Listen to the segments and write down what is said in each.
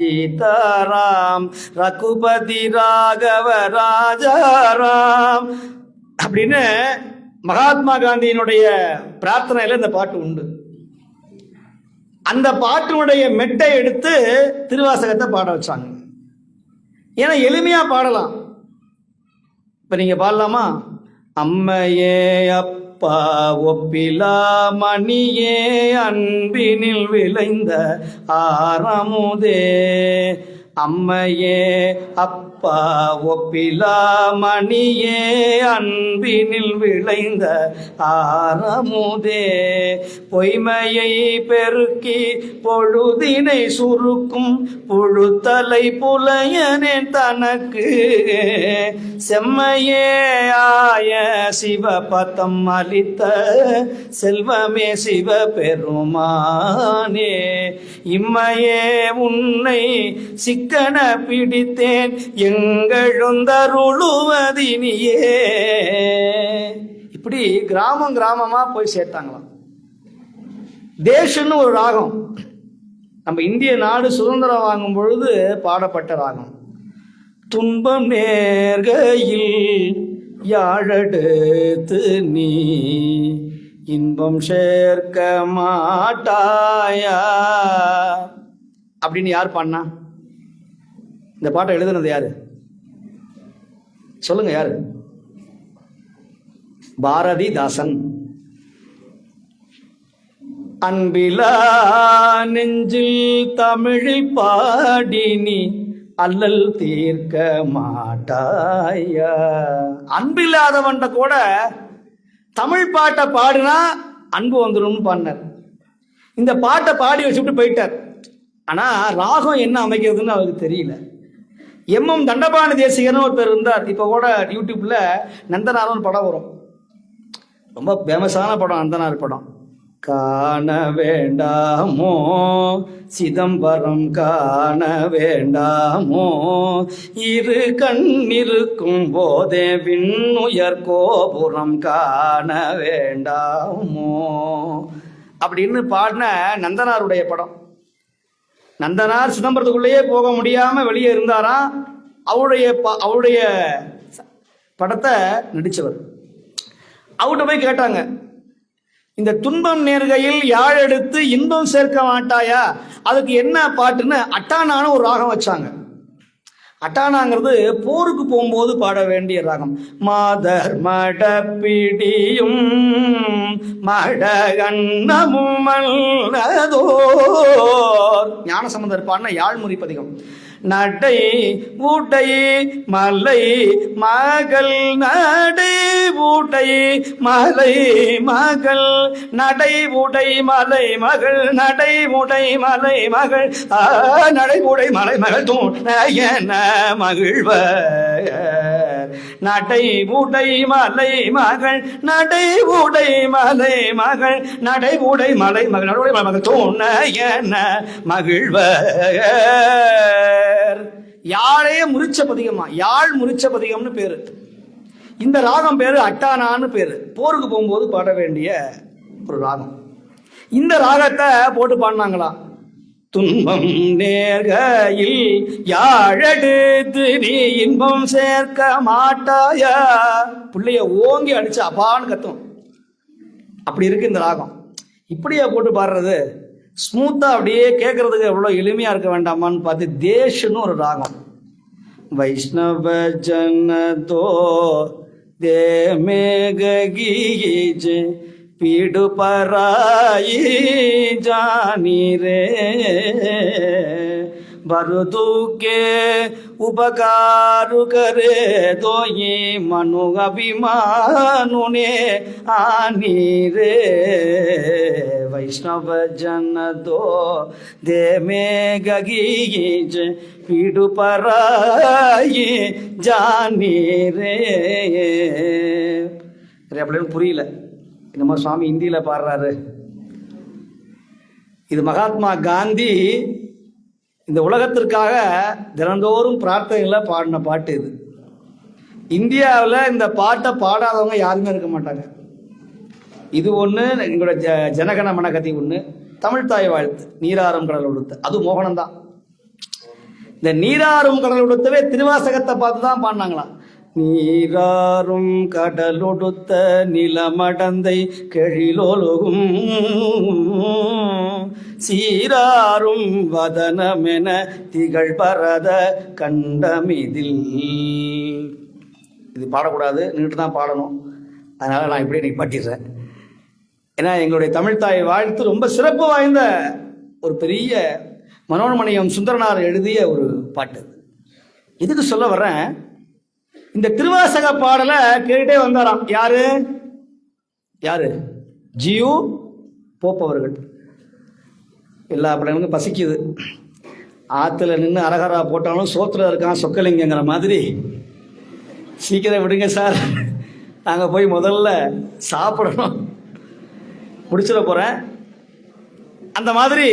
சீதாராம் ரகுபதி ராகவ ராஜாராம் அப்படின்னு மகாத்மா காந்தியினுடைய பிரார்த்தனையில இந்த பாட்டு உண்டு. அந்த பாட்டினுடைய மெட்டை எடுத்து திருவாசகத்தை பாட வச்சாங்க. ஏன்னா எளிமையா பாடலாம். இப்ப நீங்க பாடலாமா? அம்மையே அப்பா ஒப்பிலா மணியே அன்பினில் விளைந்த ஆரமுதே, அம்மையே அப்பா ஒப்பிலா மணியே அன்பினில் விளைந்த ஆரமுதே, பொய்மையை பெருக்கி பொழுதினை சுருக்கும் புழுத்தலை புலையனே தனக்கு, செம்மையே ஆய சிவபதம் அளித்த செல்வமே சிவ பெருமானே, இம்மையே உன்னை சிக்கன பிடித்தேன் எங்கெழுந்தருளுவதினியே. இப்படி கிராமம் கிராமமா போய் சேர்த்தாங்களாம். தேசன்னு ஒரு ராகம் நம்ம இந்திய நாடு சுதந்திரம் வாங்கும் பொழுது பாடப்பட்ட ராகம். துன்பம் நேர்கையில் யாழெடுத்து நீ இன்பம் சேர்க்க மாட்டாயா அப்படின்னு யார் பாடினா? இந்த பாட்டை எழுதுனது யாரு சொல்லுங்க? யாரு? பாரதிதாசன். அன்பிலா நெஞ்சில் தமிழில் பாடினி அல்லல் தீர்க்க மாட்டாயா. அன்பில்லாதவன்ட்ட கூட தமிழ் பாட்டை பாடுனா அன்பு வந்துடும் பாடினார். இந்த பாட்டை பாடி வச்சுட்டு போயிட்டார். ஆனா ராகம் என்ன அமைக்கிறதுன்னு அவருக்கு தெரியல. எம் தண்டபாணி தேசிகர்னு ஒரு பேர் இருந்தார். இப்போ கூட யூடியூப்ல நந்தனார்னு படம் வரும், ரொம்ப ஃபேமஸான படம் நந்தனார் படம். காண வேண்டாமோ சிதம்பரம் காண வேண்டாமோ, இரு கண் இருக்கும் போதே விண்ணுயர் கோபுரம் காண வேண்டாமோ அப்படின்னு பாடின நந்தனாருடைய படம். நந்தனார் சிதம்பரத்துக்குள்ளேயே போக முடியாம வெளியே இருந்தாராம். அவருடைய படத்தை நடிச்சவர். அவர்கிட்ட போய் கேட்டாங்க, இந்த துன்பம் நேர்கையில் யாழ் எடுத்து இன்பம் சேர்க்க மாட்டாயா, அதுக்கு என்ன பாட்டுன்னு அட்டானான ஒரு ராகம் வச்சாங்க. அட்டானாங்கிறது போருக்கு போகும்போது பாட வேண்டிய ராகம். மாதர் மடப்பிடியும் மடகண்ணமும் மல்லதோர் ஞானசம்பந்தர் பாடின யாழ்முறி பதிகம். நடை ஊட்டை மலை மகள் நடை ஊட்டை மலை மகள் நடை ஊட்டை மலை மகள் நடை ஊட்டை மலை மகள் நடை ஊடை மலை மகள் தூண மகிழ்வர் நடை ஊடை மலை மகள் நடை ஊடை மலை மகள் நடை ஊடை மலை மகள் நடை மகள் தூண மகிழ்வர். யாழையே முறிச்ச பதிகமா, யாழ் முறிச்ச பதிகம்னு பேரு. இந்த ராகம் பேரு அட்டானான்னு பேரு. போருக்கு போகும்போது பாட வேண்டிய ஒரு ராகம். இந்த ராகத்தை போட்டு பாடினாங்களாம். துன்பம் நேர்கையில் யாழெடுத்து நீ இன்பம் சேர்க்க மாட்டாயா. பிள்ளைய ஓங்கி அடிச்சு அப்பான்னு கத்தும். அப்படி இருக்கு இந்த ராகம். இப்படியே போட்டு பாடுறது ஸ்மூத்தா அப்படியே கேட்கறதுக்கு எவ்வளவு எளிமையா இருக்க வேண்டாமான்னு பார்த்து தேஷ்னு ஒரு ராகம். வைஷ்ணவ ஜனதோ தே மேகீஜ் पीड़ पराई जानी रे बरदू के उपकार करे तो ये मनु अभिमानु ने आनी रे वैष्णव जन दो दे में गगीज पीड़ पराई जानी रे. அப்படின்னு புரியல. நம்ம சுவாமி இந்தியில பாடுறாரு. இது மகாத்மா காந்தி இந்த உலகத்திற்காக தினந்தோறும் பிரார்த்தனைகளை பாடின பாட்டு இது. இந்தியாவில் இந்த பாட்டை பாடாதவங்க யாருமே இருக்க மாட்டாங்க. இது ஒன்று. எங்களோட ஜனகன மனகதி ஒன்று. தமிழ்தாய் வாழ்த்து நீராரம் கடல் உடுத்து அது மோகனம்தான். இந்த நீராறும் கடலுடுத்தவே திருவாசகத்தை பார்த்து தான் பாடினாங்களாம். நீராறும் கடலுடுத்த நிலமடந்தை கெழிலோலகும் சீராறும் வதனமென திகழ் பரத கண்டமிதில். இது பாடக்கூடாது, நின்று தான் பாடணும். அதனால் நான் இப்படியே நிப்பாட்டிடுறேன். ஏன்னா எங்களுடைய தமிழ்த்தாய் வாழ்த்து ரொம்ப சிறப்பு வாய்ந்த ஒரு பெரிய மனோன்மணியம் சுந்தரனார் எழுதிய ஒரு பாட்டு. இதுக்கு சொல்ல வர்றேன், இந்த திருவாசக பாடலை கேட்டுட்டே வந்தாராம். யாரு யாரு? ஜியு போப் அவர்கள். எல்லா பிள்ளைங்களுக்கும் பசிக்குது. ஆற்றுல நின்று அரகரா போட்டாலும் சோத்துல இருக்கான் சொக்கலிங்கங்கிற மாதிரி, சீக்கிரம் விடுங்க சார், நாங்கள் போய் முதல்ல சாப்பிடணும், முடிச்சிட போகிறேன். அந்த மாதிரி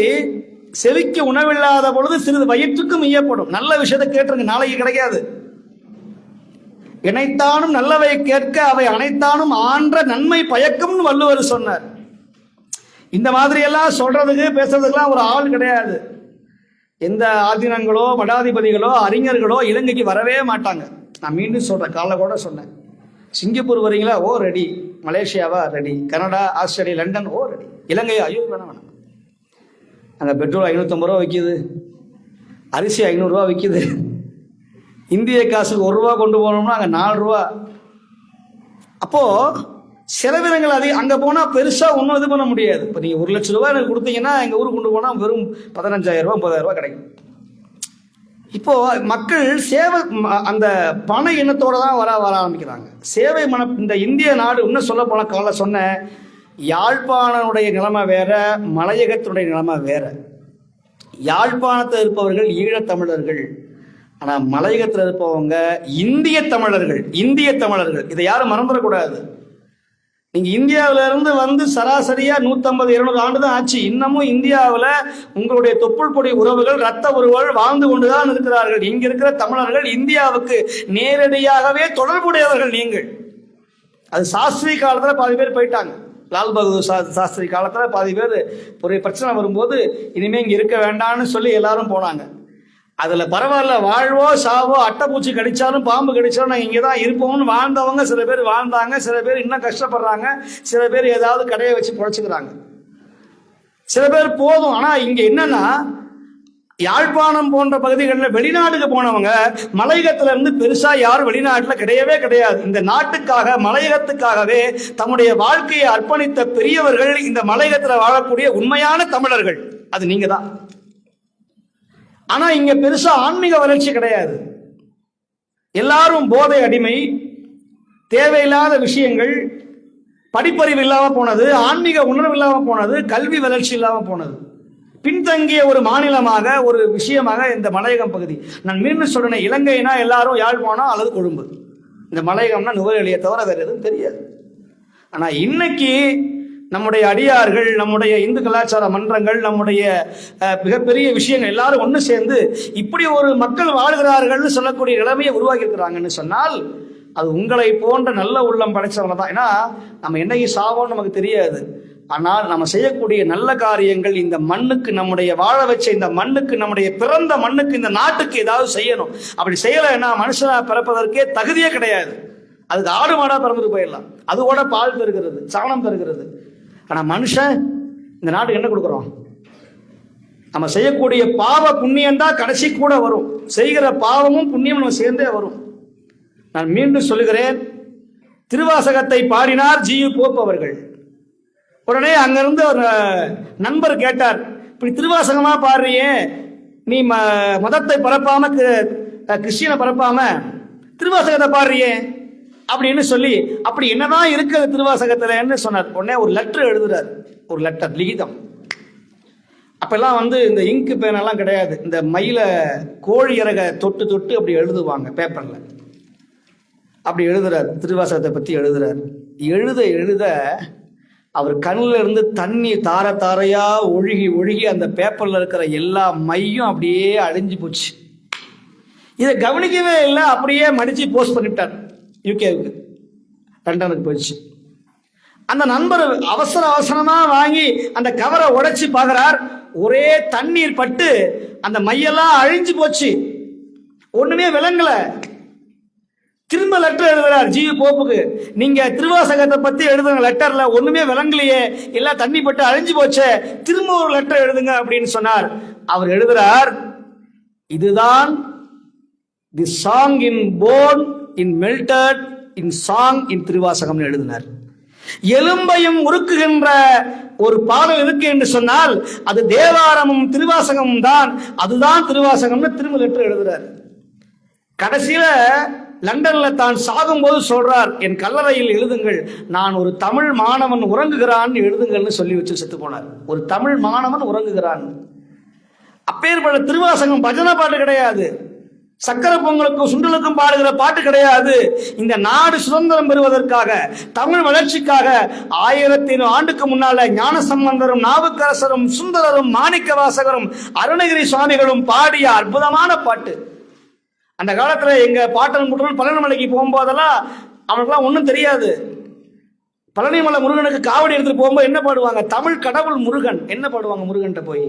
செவிக்கு உணவில்லாத பொழுது சிறிது வயிற்றுக்கும் ஈயப்படும். நல்ல விஷயத்தை கேட்டுருங்க, நாளைக்கு கிடைக்காது. இணைத்தானும் நல்லவை கேட்க அவை அனைத்தானும் ஆன்ற நன்மை பயக்கும்னு வள்ளுவர் சொன்னார். இந்த மாதிரி எல்லாம் சொல்றதுக்கு பேசுறதுக்கெல்லாம் ஒரு ஆள் கிடையாது. எந்த ஆதீனங்களோ மடாதிபதிகளோ அறிஞர்களோ இலங்கைக்கு வரவே மாட்டாங்க. நான் மீண்டும் சொல்றேன், காலைல கூட சொன்னேன். சிங்கப்பூர் வரீங்களா? ஓ ரெடி. மலேசியாவா? ரெடி. கனடா, ஆஸ்திரேலியா, லண்டன், ஓ ரெடி. இலங்கையா? ஐயோ வேணாம். அங்கே பெட்ரோல் 550 ரூபா விற்கிது, அரிசி 500 ரூபா விற்கிது. இந்திய காசுக்கு 1 ரூபா கொண்டு போனோம்னா அங்கே 4 ரூபா. அப்போது செலவினங்கள் அதிகம். அங்கே போனால் பெருசாக ஒன்றும் இது பண்ண முடியாது. இப்போ நீங்கள் 1 லட்சம் ரூபா எனக்கு கொடுத்தீங்கன்னா எங்கள் ஊருக்கு கொண்டு போனால் வெறும் 15,000 ரூபா 30,000 ரூபா கிடைக்கும். இப்போ மக்கள் சேவை அந்த பண எண்ணத்தோட தான் வர ஆரம்பிக்கிறாங்க. சேவை இந்த இந்திய நாடு இன்னும் சொல்ல போன காலைல சொன்னேன், யாழ்ப்பாணனுடைய நிலைமை வேற, மலையகத்தினுடைய நிலைமை வேற. யாழ்ப்பாணத்தில் இருப்பவர்கள் ஈழத்தமிழர்கள், ஆனால் மலையகத்தில் இருப்பவங்க இந்திய தமிழர்கள். இந்திய தமிழர்கள், இதை யாரும் மறந்துடக்கூடாது. நீங்க இந்தியாவில இருந்து வந்து சராசரியா 150-200 ஆண்டு தான் ஆச்சு. இன்னமும் இந்தியாவில் உங்களுடைய தொப்புள் கொடி உறவுகள், ரத்த உறவுகள் வாழ்ந்து கொண்டுதான் இருக்கிறார்கள். இங்க இருக்கிற தமிழர்கள் இந்தியாவுக்கு நேரடியாகவே தொடர்புடையவர்கள். நீங்கள் அது சாஸ்திரி காலத்துல பாதி பேர் போயிட்டாங்க. லால் பகதூர் சாஸ்திரி காலத்துல பாதி பேர் ஒரு பிரச்சனை வரும்போது இனிமே இங்க இருக்க வேண்டாம்னு சொல்லி எல்லாரும் போனாங்க. அதில் பரவாயில்ல, வாழ்வோ சாவோ, அட்டைப்பூச்சி கடிச்சாலும் பாம்பு கடிச்சாலும் நாங்கள் இங்கே தான் இருப்போம்னு வாழ்ந்தவங்க சில பேர் வாழ்ந்தாங்க. சில பேர் இன்னும் கஷ்டப்படுறாங்க. சில பேர் ஏதாவது கடையை வச்சு பொழைச்சிக்கிறாங்க. சில பேர் போதும். ஆனால் இங்கே என்னன்னா, யாழ்ப்பாணம் போன்ற பகுதிகளில் வெளிநாட்டுக்கு போனவங்க மலையகத்துல இருந்து பெருசா யாரும் வெளிநாட்டில் கிடையவே கிடையாது. இந்த நாட்டுக்காக, மலையகத்துக்காகவே தம்முடைய வாழ்க்கையை அர்ப்பணித்த பெரியவர்கள் இந்த மலையகத்தில் வாழக்கூடிய உண்மையான தமிழர்கள். அது நீங்க தான். ஆனா இங்க பெருசா ஆன்மீக வளர்ச்சி கிடையாது. எல்லாரும் போதை அடிமை, தேவையில்லாத விஷயங்கள், படிப்பறிவு இல்லாம போனது, ஆன்மீக உணர்வு இல்லாம போனது, கல்வி வளர்ச்சி இல்லாம போனது. பின்தங்கிய ஒரு மாநிலமாக, ஒரு விஷயமாக இந்த மலையகம் பகுதி. நான் மீண்டும் சொல்றேன், இலங்கைனா எல்லாரும் யாழ்ப்பாணம் அல்லது கொழும்பு. இந்த மலையகம்னா நுவரெலியை தவிர வேற எதுவும் தெரியாது. ஆனா இன்னைக்கு நம்முடைய அடியார்கள், நம்முடைய இந்து கலாச்சார மன்றங்கள், நம்முடைய மிகப்பெரிய விஷயங்கள் எல்லாரும் ஒன்று சேர்ந்து இப்படி ஒரு மக்கள் வாழ்கிறார்கள் சொல்லக்கூடிய நிலைமையை உருவாக்கி இருக்கிறாங்கன்னு சொன்னால் அது உங்களை போன்ற நல்ல உள்ளம் படைச்சவங்க தான். ஏன்னா நம்ம என்னைக்கு சாவோன்னு நமக்கு தெரியாது. ஆனால் நம்ம செய்யக்கூடிய நல்ல காரியங்கள் இந்த மண்ணுக்கு, நம்முடைய வாழ வச்ச இந்த மண்ணுக்கு, நம்முடைய பிறந்த மண்ணுக்கு, இந்த நாட்டுக்கு ஏதாவது செய்யணும். அப்படி செய்யலைன்னா மனுஷனா பிறப்பதற்கே தகுதியே கிடையாது. அதுக்கு ஆடு மாடா பிறந்துட்டு போயிடலாம். அது கூட பால் பெறுகிறது, சாணம் பெறுகிறது. ஆனால் மனுஷன் இந்த நாட்டுக்கு என்ன கொடுக்குறோம்? நம்ம செய்யக்கூடிய பாவ புண்ணியம் தான் கடைசி கூட வரும். செய்கிற பாவமும் புண்ணியம் நம்ம சேர்ந்தே வரும். நான் மீண்டும் சொல்லுகிறேன், திருவாசகத்தை பாடினார் ஜியு போப் அவர்கள். உடனே அங்கிருந்து ஒரு நண்பர் கேட்டார், இப்படி திருவாசகமா பாடுறியே, நீ மதத்தை பரப்பாம, கிறிஸ்டியனை பரப்பாம திருவாசகத்தை பாடுறியே அப்படின்னு சொல்லி, அப்படி என்னதான் இருக்கு திருவாசகத்துல சொன்னார். உடனே ஒரு லெட்டர் எழுதுறாரு, ஒரு லெட்டர் லிகிதம். அப்பெல்லாம் இந்த இங்கு பேனெல்லாம் கிடையாது. இந்த மயில கோழி இறக தொட்டு தொட்டு அப்படி எழுதுவாங்க பேப்பர்ல. அப்படி எழுதுறாரு, திருவாசகத்தை பத்தி எழுதுறாரு. எழுத எழுத அவர் கண்ணில் இருந்து தண்ணி தார தாரையா ஒழுகி ஒழுகி அந்த பேப்பர்ல இருக்கிற எல்லா மையும் அப்படியே அழிஞ்சு போச்சு. இதை கவனிக்கவே இல்லை, அப்படியே மடிச்சு போஸ்ட் பண்ணிவிட்டார் யூகேவுக்கு, லண்டனுக்கு போயிடுச்சு. அந்த நண்பர் அவசர அவசரமா வாங்கி அந்த கவரை உடைச்சு பார்க்கிறார். ஒரே தண்ணீர் பட்டு அந்த மையெல்லாம் அழிஞ்சு போச்சு, ஒண்ணுமே விளங்கல. திரும்ப லெட்டர் எழுதுறார் ஜி போப்புக்கு, நீங்க திருவாசகத்தை பத்தி எழுதுங்க லெட்டர்ல, ஒண்ணுமே விளங்கலையே, எல்லாம் தண்ணி பட்டு அழிஞ்சு போச்சே, திரும்ப ஒரு லெட்டர் எழுதுங்க அப்படின்னு சொன்னார். அவர் எழுதுறார், இதுதான் the song in phone in melted in song இன் திருவாசகம் எழுதினார். எலும்பையும் உருக்குகின்ற ஒரு பாடல் இருக்கு என்று சொன்னால் அது தேவாரமும் திருவாசகமும் தான், அதுதான் திருவாசகம்னு திரும்ப லெட்டர் எழுதுறார். கடைசியில லண்டன்ல தான் சாகும்போது சொல்றார், என் கல்லறையில் எழுதுங்கள், நான் ஒரு தமிழ் மாணவன் உறங்குகிறான் எழுதுங்கள்னு சொல்லி வச்சு செத்து போனார். ஒரு தமிழ் மாணவன் உறங்குகிறான். அப்பேற்பட்ட திருவாசகம் பஜனை பாட்டு கிடையாது, சக்கரை பொங்கலுக்கும் சுண்டலுக்கும் பாடுகிற பாட்டு கிடையாது. இந்த நாடு சுதந்திரம் பெறுவதற்காக, தமிழ் வளர்ச்சிக்காக 1000 ஆண்டுக்கு முன்னால ஞானசம்பந்தரும் நாவுக்கரசரும் சுந்தரரும் மாணிக்க வாசகரும் அருணகிரி சுவாமிகளும் பாடிய அற்புதமான பாட்டு. அந்த காலத்துல எங்க பாட்டன் முட்டல் பழனிமலைக்கு போகும்போதெல்லாம் அவனுக்குலாம் ஒன்றும் தெரியாது. பழனிமலை முருகனுக்கு காவடி எடுத்துட்டு போகும்போது என்ன பாடுவாங்க? தமிழ் கடவுள் முருகன். என்ன பாடுவாங்க முருகன்ட்ட போய்?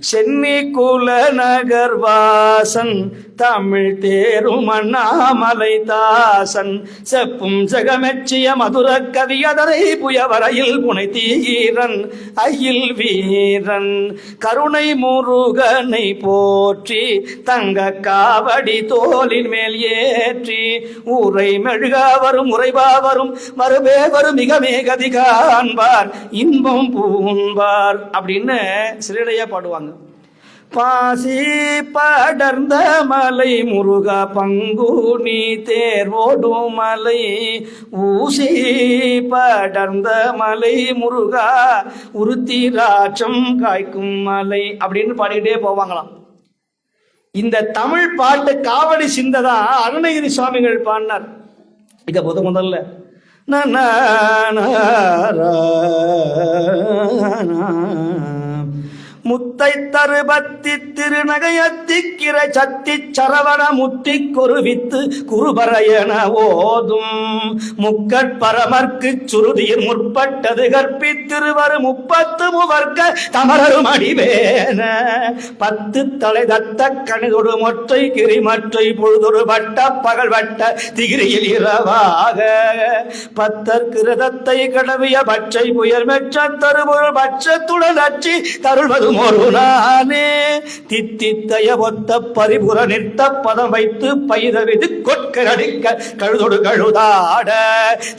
சென்னி குல நகர் வாசன் தமிழ் தேரும் அண்ணாமலை தாசன் செப்பும் ஜெகமெச்சிய மதுர கவியதரை புயவரையில் புனை தீரன் அயில் வீரன் கருணை முருகனை போற்றி தங்க காவடி தோலின் மேல் ஏற்றி ஊரை மெழுகா வரும் உரைபா வரும் மறுபே வரும் மிக கதி காண்பார் இன்பம் பூண்பார் அப்படின்னு சிறையா பாடுவாங்க. பாசி படர்ந்த மலை முருகா பங்குனி தேர்வோடும் மலை ஊசி படர்ந்த மலை முருகா உருத்திராட்சம் காய்க்கும் மலை அப்படின்னு பாடிக்கிட்டே போவாங்களாம். இந்த தமிழ் பாட்டு காவடி சிந்ததான் அருணகிரி சுவாமிகள் பாடினார். இத முதல்ல முத்தை தருபத்தி திருநகையத்திக்கிற சத்தி சரவண முத்தி குருவித்து குருபரையன ஓதும் முக்கட்பரமர்க்கு சுருதியில் முற்பட்டது கற்பித்திருவரு 30 மூவர்க்க தமரரும் அடிவேன 10 தலை தத்த கணிதொடு மொற்றை கிரிமற்றை பொழுதொரு வட்ட பகல் வட்ட திகிரியில் இரவாக 10 கிருதத்தை கடவிய பச்சை புயல் மெச்ச தருபொருள் பட்சத்துடன் அச்சி தருள்வது ஒரு நாளே தித்தித்தைய ஒத்த பரிபுற நிறுத்த பதம் வைத்து பயிரவிது கொட்கடிக்க கழுதொடு கழுதாட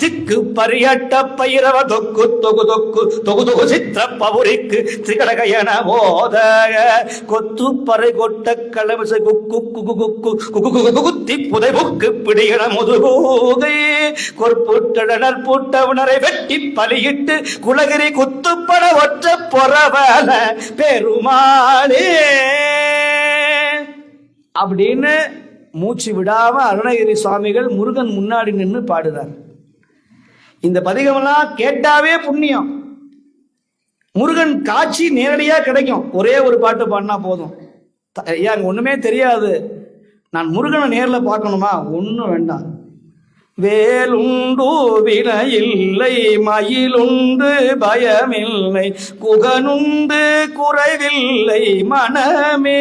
திக்கு பரியட்ட பயிரவ தொக்கு தொகு தொக்கு தொகு தொகு சித்திர பவுரிக்கு திகடகையன போத கொத்து பறை கொட்ட களமிசை குக்கு குகு குக்கு குகு குத்தி புதை புக்கு பிடிகிற முதுகூகை கொற்புட்டடனர் பூட்ட உணரை வெட்டி பலியிட்டு குலகிரி குத்துப்பட ஒற்ற பொறவல பெருமாளே அப்படின்னு மூச்சு விடாம அருணகிரி சுவாமிகள் முருகன் முன்னாடி நின்று பாடுறார். இந்த பதிகமெல்லாம் கேட்டாவே புண்ணியம். முருகன் காட்சி நேரடியா கிடைக்கும். ஒரே ஒரு பாட்டு பாடினா போதும். ஐயா அங்க ஒண்ணுமே தெரியாது, நான் முருகனை நேர்ல பார்க்கணுமா? ஒன்னும் வேண்டாம். வேலுண்டு வினையில்லை மயிலுண்டு பயமில்லை குகனுண்டு குறைவில்லை மனமே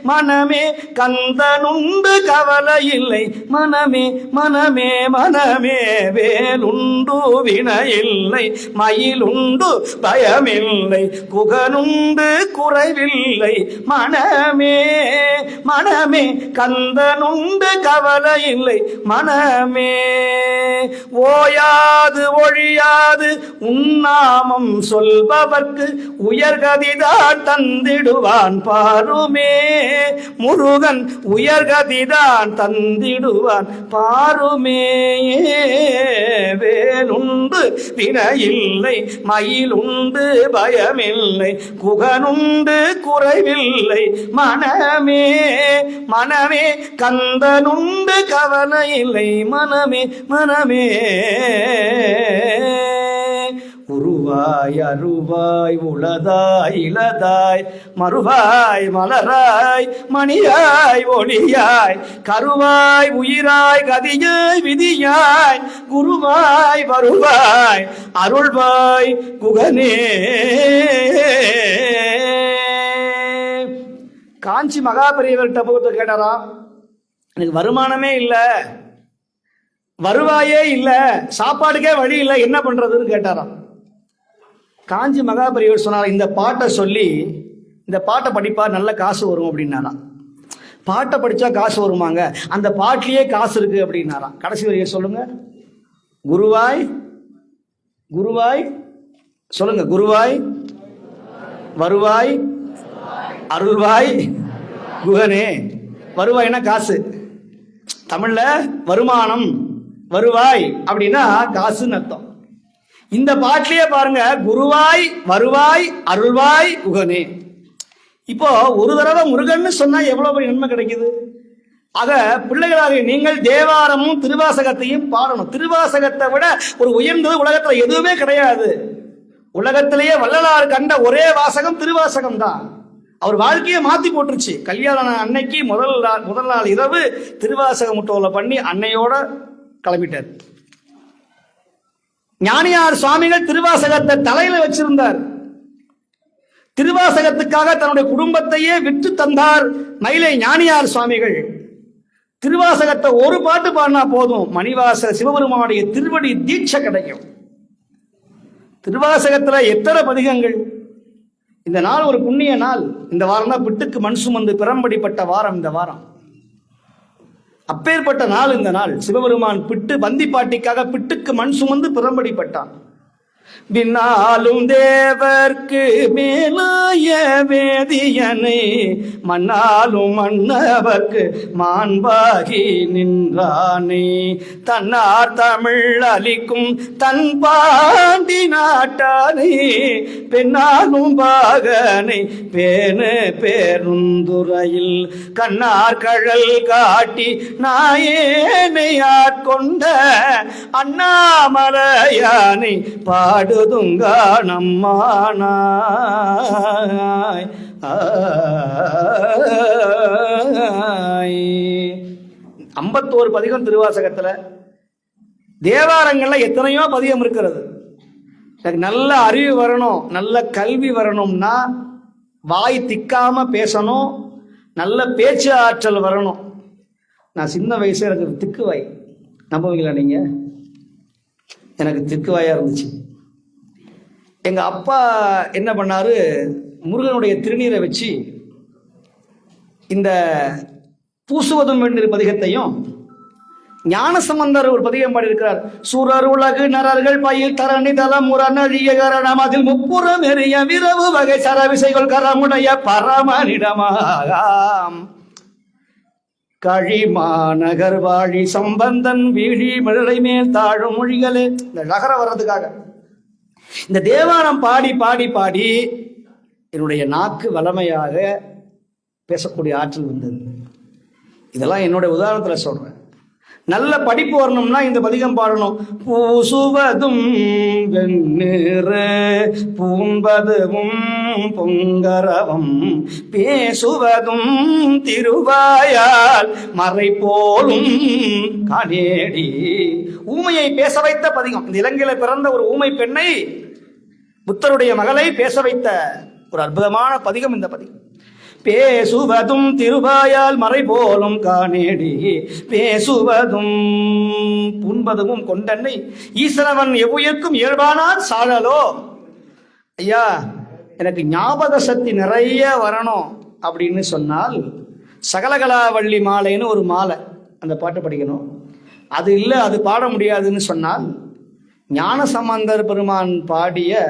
மனமே கந்தனுண்டு கவலை இல்லை மனமே மனமே மனமே வேலுண்டு வினையில்லை மயிலுண்டு பயமில்லை குகனுண்டு குறைவில்லை மனமே மனமே கந்தனுண்டு கவலை இல்லை மனமே ஓயாது ஒழியாது உன்னாமம் சொல்பவர்க்கு உயர்கதிதான் தந்திடுவான் பாருமே முருகன் உயர்கதிதான் தந்திடுவான் பாருமே வேலுண்டு வினையில்லை மயிலுண்டு பயமில்லை குகனுண்டு குறைவில்லை மனமே மனமே கந்தனுண்டு கவலை இல்லை மனமே மனமே குரு உருவாய் அருவாய் உளதாய் இளதாய் மறுவாய் மலராய் மணியாய் ஒளியாய் கருவாய் உயிராய் கதியாய் விதியாய் குருவாய் வருவாய் அருள்வாய் குகனே. காஞ்சி மகாபெரியவர்கிட்ட போட்டு கேட்டாரா, எனக்கு வருமானமே இல்லை, வருவாயே இல்லை, சாப்பாடுக்கே வழி இல்லை, என்ன பண்றதுன்னு கேட்டாராம். காஞ்சி மகாபெரியவர் சொன்னார், இந்த பாட்டை சொல்லி இந்த பாட்டை படிப்பா நல்ல காசு வரும் அப்படின்னாராம். பாட்டை படிச்சா காசு வருமாங்க, அந்த பாட்டிலேயே காசு இருக்கு அப்படின்னாராம். கடைசி வரைய சொல்லுங்க, குருவாய் குருவாய் சொல்லுங்க, குருவாய் வருவாய் அருள்வாய் குகனே. வருவாய்னா காசு, தமிழ்ல வருமானம், வருவாய் அப்படின்னா காசுன்னு அர்த்தம். இந்த பாட்டிலேயே பாருங்க, குருவாய் வருவாய் அருள்வாய் குகனே. இப்போ ஒரு தடவை முருகன்னு சொன்னா எவ்வளவு பெரிய நன்மை கிடைக்குது. ஆக பிள்ளைகளாக நீங்கள் தேவாரமும் திருவாசகத்தையும் பாடணும். திருவாசகத்தை விட ஒரு உயர்ந்தது உலகத்துல எதுவுமே கிடையாது. உலகத்திலேயே வள்ளலார் கண்ட ஒரே வாசகம் திருவாசகம் தான். அவர் வாழ்க்கையை மாத்தி போட்டுருச்சு. கல்யாணம் அன்னைக்கு முதல் நாள் இரவு திருவாசக முட்டோல பண்ணி அன்னையோட கிளம்பிட்டார். ஞானியார் சுவாமிகள் திருவாசகத்தை தலையில வச்சிருந்தார். திருவாசகத்துக்காக தன்னுடைய குடும்பத்தையே விற்று தந்தார் மயிலை ஞானியார் சுவாமிகள். திருவாசகத்தை ஒரு பாட்டு பாடினா போதும், மணிவாசக சிவபெருமானுடைய திருவடி தீட்சை கிடைக்கும். திருவாசகத்துல எத்தனை பதிகங்கள். இந்த நாள் ஒரு புண்ணிய நாள். இந்த வாரம் தான் பிட்டுக்கு மண் சுமந்து பிறம்படிப்பட்ட வாரம். இந்த வாரம் அப்பேற்பட்ட நாள். இந்த நாள் சிவபெருமான் பிட்டு வந்திப்பாட்டிக்காக பிட்டுக்கு மண் சுமந்து பிறம்படிப்பட்டான். பின்னாலும் தேவர்க்கு மேலாய வேதியனை மன்னாலும் மன்னவர்க்கு மாண்பாகி நின்றானே. தன்னார் தமிழ் அளிக்கும் தன் பாண்டி நாட்டானே பெண்ணாலும் பாகனை பேணு பேருந்துறையில் கண்ணார் கழல் காட்டி நாயேனை ஆட்கொண்ட அண்ணாமலையானை பாடுதுங்க நம்மானாய். 51 பதிகம் திருவாசகத்துல. தேவாரங்கள்ல எத்தனையோ பதிகம் இருக்கிறது. நல்ல அறிவு வரணும், நல்ல கல்வி வரணும்னா வாய் திக்காம பேசணும், நல்ல பேச்சு ஆற்றல் வரணும். நான் சின்ன வயசுல எனக்கு திக்கு வாய், நம்புவீங்களா நீங்க? எனக்கு திக்கு வாயா இருந்துச்சு. எங்க அப்பா என்ன பண்ணாரு, முருகனுடைய திருநீரை வச்சு இந்த பூசுவதும் வெண்ணிற பதிகத்தையும், ஞானசம்பந்தர் ஒரு பதிகம் பாடியிருக்கிறார். சூரர் உலகு நரர்கள் பயில் தரணி தலம் முரணழிய கரணம் அதில் முப்புறம் எறிய விரவு வகை சரவிசைகள் கரமுடைய பரமனிடமாகாம் கழிமாநகர் வாழி சம்பந்தன் வீழி மிழலை மேல் தாழும் மொழிகளே. இந்த நகர வர்றதுக்காக இந்த தேவாரம் பாடி பாடி பாடி என்னுடைய நாக்கு வளமையாக பேசக்கூடிய ஆற்றல் வந்தது. இதெல்லாம் என்னுடைய உதாரணத்தில் சொல்றேன். நல்ல படிப்பு வரணும்னா இந்த பதிகம் பாடணும். பூசுவதும் வெண்ணீறு பூம்பதும் பொங்கரவம் பேசுவதும் திருவாயால் மறை போலும் காணேடி. ஊமையை பேச வைத்த பதிகம். இந்த இலங்கையில பிறந்த ஒரு ஊமை பெண்ணை, புத்தருடைய மகளை பேச வைத்த ஒரு அற்புதமான பதிகம் இந்த பதிகம். பேசுவதும் திருவாயால் மறை போலும் காணேடி பேசுவதும் புண்பதும் கொண்டன்னை ஈசனவன் எவ்வுயிர்க்கும் இயல்பானார் சாழலோ. ஐயா, எனக்கு ஞாபக சக்தி நிறைய வரணும் அப்படின்னு சொன்னால் சகலகலாவள்ளி மாலைன்னு ஒரு மாலை, அந்த பாட்டு படிக்கணும். அது இல்லை, அது பாட முடியாதுன்னு சொன்னால் ஞானசம்பந்தர் பெருமான் பாடிய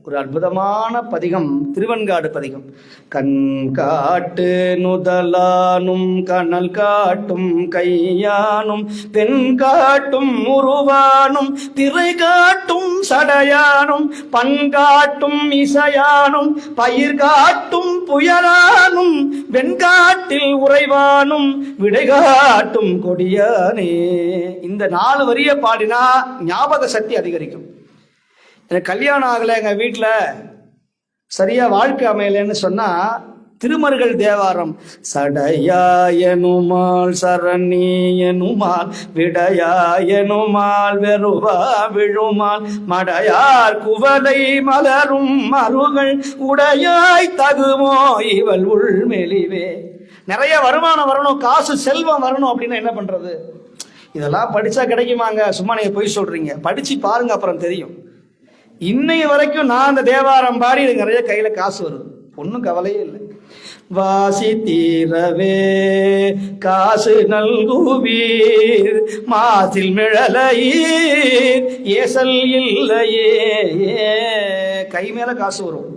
ஒரு அற்புதமான பதிகம் திருவெண்காடு பதிகம். கண் காட்டு நுதலானும் கனல் காட்டும் கையானும் பெண் காட்டும் உருவானும் திரை காட்டும் சடையானும் பண்காட்டும் இசையானும் பயிர் காட்டும் புயலானும் வெண்காட்டில் உறைவானும் விடை காட்டும் கொடியானே. இந்த 4 வரிய பாடினா ஞாபக சக்தி அதிகரிக்கும். எனக்கு கல்யாணம் ஆகலை, எங்கள் வீட்டில் சரியாக வாழ்க்கை அமையலைன்னு சொன்னால் திருமருகள் தேவாரம் சடையாயனுமால் சரணியனுமால் விடையாயனுமால் வெறுவா விழுமால் மடையார் குவலை மலரும் மருகள் உடையாய் தகுமோ இவள் உள்மெலிவே. நிறைய வருமானம் வரணும், காசு செல்வம் வரணும் அப்படின்னா என்ன பண்றது? இதெல்லாம் படிச்சா கிடைக்குமாங்க? சும்மா நீங்க போய் சொல்றீங்க, படிச்சு பாருங்க அப்புறம் தெரியும். இன்னைய வரைக்கும் நான் அந்த தேவாரம் பாடி எனக்கு நிறைய கையில காசு வருது, ஒன்றும் கவலையே இல்லை. வாசி தீரவே காசு நல்குவீர் மாசில் மிழலையீர் ஏசல் இல்லையே. கை மேல காசு வரும்.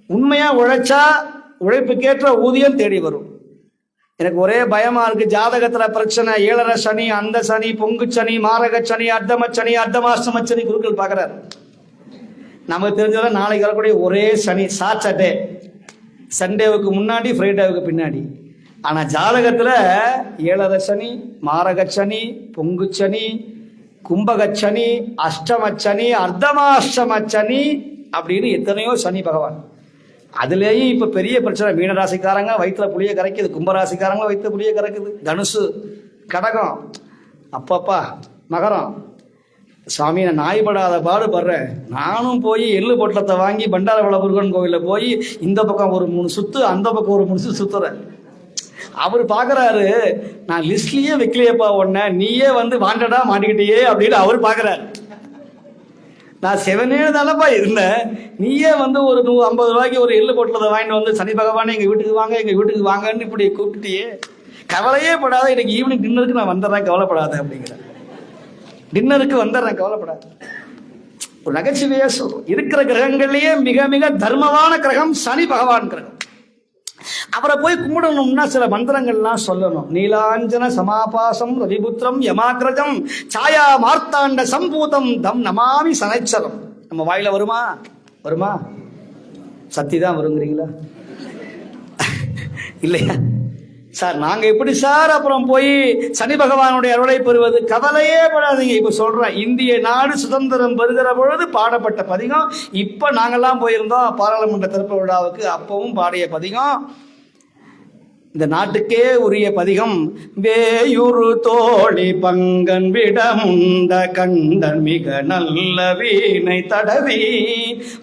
உண்மையா உழைச்சா உழைப்புக்கேற்ற ஊதியம் தேடி வரும். எனக்கு ஒரே பயமா இருக்கு, ஜாதகத்துல பிரச்சனை, ஏழரை சனி, அந்த சனி, பொங்கு சனி, மாரக சனி, அர்த்தம சனி, அர்த்தமாஷ்டம சனி, குருக்கள் பாக்குறாரு. நமக்கு தெரிஞ்சவரை நாளைக்கு வரக்கூடிய ஒரே சனி சாட்டர்டே, சண்டேவுக்கு முன்னாடி ஃப்ரைடேவுக்கு பின்னாடி. ஆனா ஜாதகத்துல ஏழரை சனி, மாரக சனி, பொங்கு சனி, கும்பக சனி, அஷ்டம சனி, அர்த்தமாஷ்டம சனி அப்படின்னு எத்தனையோ சனி பகவான். அதுலேயும் இப்போ பெரிய பிரச்சனை. மீனராசிக்காரங்க வயிற்றுல புளிய கரைக்குது, கும்பராசிக்காரங்க வயிற்றுல புளிய கரைக்குது, தனுசு, கடகம், அப்பப்பா மகரம். சாமி நான் நாய்படாத பாடுபடுறேன். நானும் போய் எள்ளு பொட்டலத்தை வாங்கி பண்டாரவள முருகன் கோவிலில் போய் இந்த பக்கம் ஒரு 3 சுத்து, அந்த பக்கம் ஒரு 3 சுத்து சுத்துறேன். அவர் பார்க்குறாரு, நான் லிஸ்ட்லேயே வைக்கலையப்பா ஒன்ன, நீயே வந்து வாண்டடா மாட்டிக்கிட்டே அப்படின்னு அவர் பார்க்குறாரு. நான் 7 தானப்பா இருந்தேன், நீயே வந்து ஒரு 50 ரூபாய்க்கு ஒரு எள்ளு பொட்டலத்தை வாங்கிட்டு வந்து சனி பகவானே எங்கள் வீட்டுக்கு வாங்க, எங்கள் வீட்டுக்கு வாங்கன்னு இப்படி கூப்பிட்டுட்டியே, கவலையே படாத, இன்னைக்கு ஈவினிங் டின்னருக்கு நான் வந்துடுறேன், கவலைப்படாத அப்படிங்கிறேன். டின்னருக்கு வந்துடுறேன், கவலைப்படாது. ஒரு நகைச்சுவையா சொல்றோம். இருக்கிற கிரகங்கள்லயே மிக மிக தர்மமான கிரகம் சனி பகவான் கிரகம். அவரை போய் கும்பிடணும்னா சில மந்திரங்கள்லாம் சொல்லணும். நீலாஞ்சன சமாபாசம் ரவிபுத்திரம் யமாகிரஜம் சாயா மார்த்தாண்ட சம்பூதம் தம் நமாமி சனைச்சரம். நம்ம வாயில வருமா? வருமா? சக்தி தான் வருங்கிறீங்களா? இல்லையா சார்? நாங்க எப்படி சார் அப்புறம் போய் சனி பகவானுடைய அருளை பெறுவது? கவலையே படாதீங்க. இப்ப சொல்றேன், இந்திய நாடு சுதந்திரம் பெறுகிற பொழுது பாடப்பட்ட பதிகம். இப்ப நாங்கெல்லாம் போயிருந்தோம் பாராளுமன்ற திறப்பு விழாவுக்கு, அப்பவும் பாடிய பதிகம், இந்த நாட்டுக்கே உரிய பதிகம். வேயுறு தோழி பங்கன் விடமுண்ட கண்டன் மிக நல்ல வீணை தடவி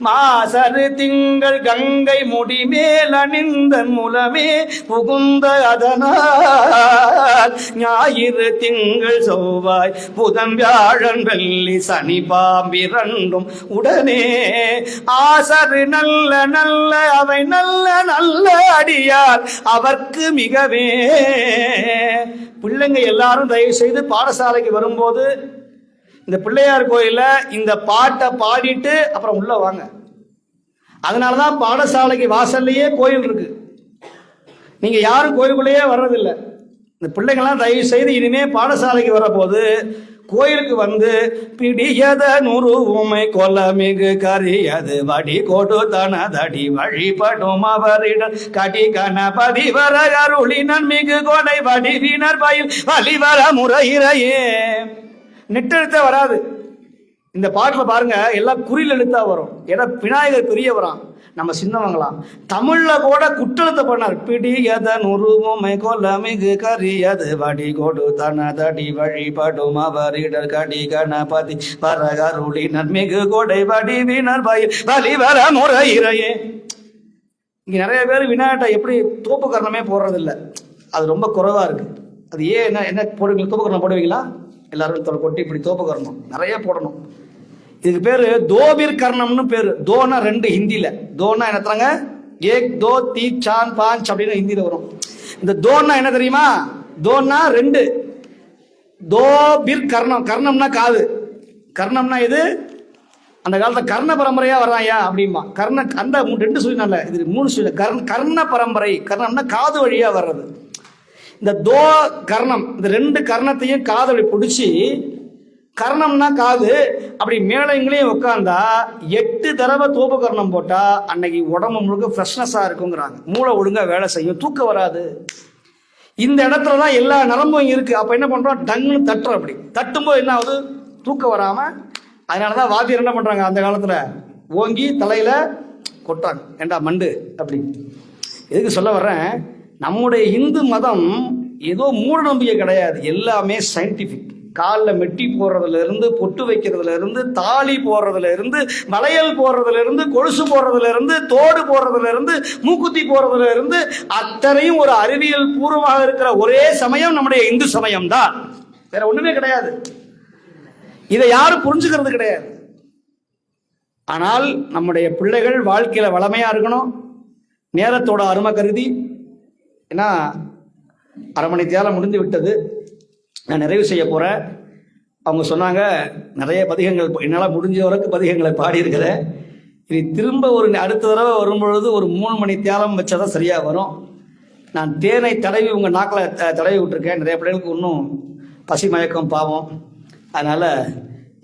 மாசரு திங்கள் கங்கை முடிமேல் அணிந்தன் முலமே புகுந்த அதனால் ஞாயிறு திங்கள் செவ்வாய் புதன் வியாழன் வெள்ளி சனி பாம்பிரண்டும் உடனே ஆசரு நல்ல நல்ல அவை நல்ல நல்ல அடியார் அவர்க்கு மிகவே. பிள்ளைங்க எல்லாரும் தயவு செய்து பாடசாலைக்கு வரும்போது இந்த பிள்ளையார் கோயில இந்த பாட்டை பாடிட்டு அப்புறம் உள்ள வாங்க. அதனாலதான் பாடசாலைக்கு வாசல்லையே கோயில் இருக்கு. நீங்க யாரும் கோயிலுக்குள்ளேயே வர்றதில்லை. இந்த பிள்ளைங்கள்லாம் தயவு செய்து இனிமே பாடசாலைக்கு வர போது கோயிலுக்கு வந்து பிடியத நூறு ஊமை கொல மிகு கரியது வடி கோடு தனதடி வழிபடும் அவரிடம் கடி கணபதி வர அருளினன் மிகு கொடை வடிவினர் பயில் வழிவர முறையிறையே. நெட்டெழுத்த வராது. இந்த பாட்டுல பாருங்க, எல்லாம் குறில் எழுத்தா வரும். ஏன்னா விநாயகர் பெரியவரான், நம்ம சின்னவங்களாம். தமிழ்ல கூட குற்றெழுத்த பண்ணார். பிடியதன் உருவமை கொல்ல மிகு கரியது வடி கொடு தனதடி வழிபடும் அவரிடர் கடி கணபதி வரகருளி நன்மிகு கொடை வடிவினர் பயில் வழிவர முறையிறையே. இங்க நிறைய பேர் விநாயகத்தை எப்படி தோப்பு கரணமே போடுறதில்லை, அது ரொம்ப குறைவா இருக்கு. அது ஏன்? என்ன போடுவீங்க? தோப்பு கரணம் போடுவீங்களா? எல்லாரும் கொட்டி இப்படி தோப்பு கரணம் நிறைய போடணும். இதுக்கு பேரு தோபிர் கர்ணம்னு பேரு. தோனா 2 ஹிந்தியில. தோனா என்னத்தாங்க? ஏக் தோ தீ சான் பாஞ்ச் அப்படின்னு ஹிந்தியில வரும். இந்த தோனா என்ன தெரியுமா? தோனா 2. தோபிர் கர்ணம். கர்ணம்னா காது. கர்ணம்னா இது அந்த காலத்துல கர்ண பரம்பரையா வர்றாயா அப்படிமா. கர்ண அந்த 2 சொல்லினால இது 3 சொல்லி கர்ண பரம்பரை. கர்ணம்னா காது வழியா வர்றது. இந்த தோ கர்ணம், இந்த 2 கர்ணத்தையும் காது வழி பிடிச்சி, கர்ணம்னா காது, அப்படி மேலைங்களையும் உட்காந்தா 8 தடவை தோப்பு கர்ணம் போட்டா அன்னைக்கு உடம்பு முழுக்க ஃப்ரெஷ்னஸா இருக்குங்கிறாங்க. மூளை ஒழுங்கா வேலை செய்யும், தூக்கம் வராது. இந்த இடத்துலதான் எல்லா நரம்பும் இருக்கு. அப்ப என்ன பண்றோம்? டங்குன்னு தட்டுறோம். அப்படி தட்டும்போது என்ன ஆகுது? தூக்கம் வராம அதனாலதான் வாத்தியார் என்ன பண்றாங்க அந்த காலத்துல, ஓங்கி தலையில கொட்டாங்க, ஏண்டா மண்டு அப்படி. எதுக்கு சொல்ல வர்றேன், நம்முடைய இந்து மதம் ஏதோ மூட நம்பிக்கை கிடையாது, எல்லாமே சயின்டிபிக். காலில் மெட்டி போடுறதுல இருந்து, பொட்டு வைக்கிறதுல இருந்து, தாலி போடுறதுல இருந்து, வளையல் போடுறதுல இருந்து, கொலுசு போடுறதுல இருந்து, தோடு போடுறதுல இருந்து, மூக்குத்தி போடுறதுல இருந்து, அத்தனையும் ஒரு அறிவியல் பூர்வமாக இருக்கிற ஒரே சமயம் நம்முடைய இந்து சமயம் தான். வேற ஒண்ணுமே கிடையாது. இதை யாரும் புரிஞ்சுக்கிறது கிடையாது. ஆனால் நம்முடைய பிள்ளைகள் வாழ்க்கையில வளமையா இருக்கணும், நேரத்தோட அருமை கருதி. ஏன்னா 1/2 மணி நேரம் முடிந்து விட்டது, நான் நிறைவு செய்ய போறேன். அவங்க சொன்னாங்க நிறைய பதிகங்கள், என்னால் முடிஞ்ச வரைக்கும் பதிகங்களை பாடியிருக்கிறேன். இனி திரும்ப அடுத்த தடவை வரும்பொழுது ஒரு 3 மணி தியாலம் வச்சாதான் சரியா வரும். நான் தேனை தடவி உங்க நாக்கில் தடவி விட்டுருக்கேன். நிறைய பிள்ளைகளுக்கு இன்னும் பசி மயக்கம் பாவம். அதனால